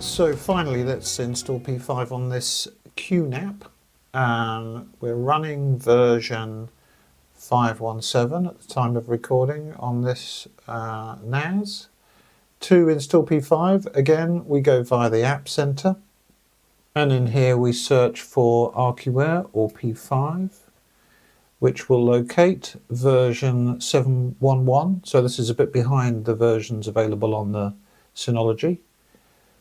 So finally, let's install P5 on this Qnap. We're running version 5.17 at the time of recording on this NAS. To install P5, again, we go via the App Center. And in here we search for Archiware or P5, which will locate version 7.11. So this is a bit behind the versions available on the Synology.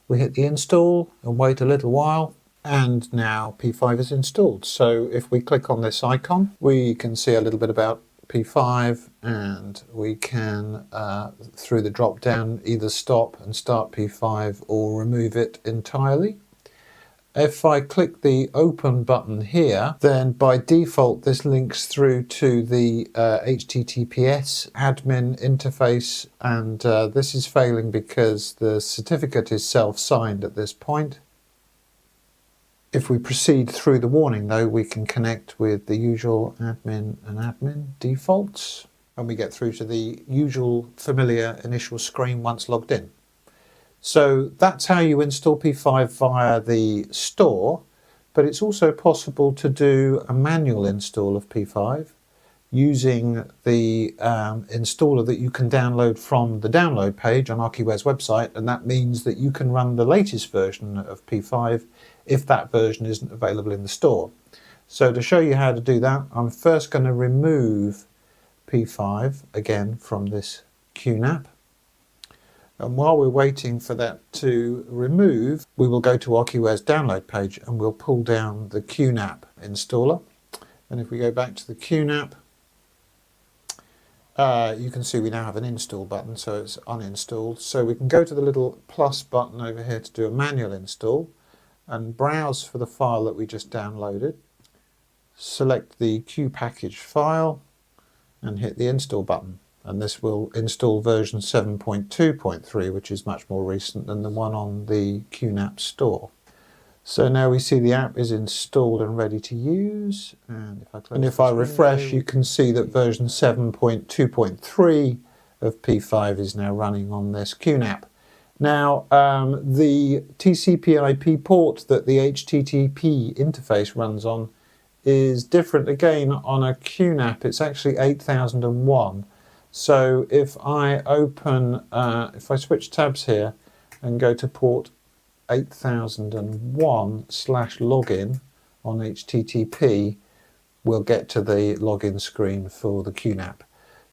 We hit the install and wait a little while, and now P5 is installed. So if we click on this icon, we can see a little bit about P5, and we can, through the drop down, either stop and start P5 or remove it entirely. If I click the open button here, then by default this links through to the HTTPS admin interface, and this is failing because the certificate is self-signed at this point. If we proceed through the warning though, we can connect with the usual admin and admin defaults, and we get through to the usual familiar initial screen once logged in. So that's how you install P5 via the store, but it's also possible to do a manual install of P5 using the installer that you can download from the download page on Archiware's website, and that means that you can run the latest version of P5 if that version isn't available in the store. So to show you how to do that, I'm first going to remove P5 again from this Qnap. And while we're waiting for that to remove, we will go to Archiware's download page and we'll pull down the Qnap installer. And if we go back to the Qnap, you can see we now have an install button, so it's uninstalled. So we can go to the little plus button over here to do a manual install and browse for the file that we just downloaded. Select the Q package file and hit the install button. And this will install version 7.2.3, which is much more recent than the one on the Qnap store. So now we see the app is installed and ready to use. And if I refresh, you can see that version 7.2.3 of P5 is now running on this Qnap. Now, the TCP/IP port that the HTTP interface runs on is different again on a Qnap. It's actually 8001. So if I if I switch tabs here and go to port 8001/login on HTTP, we'll get to the login screen for the Qnap.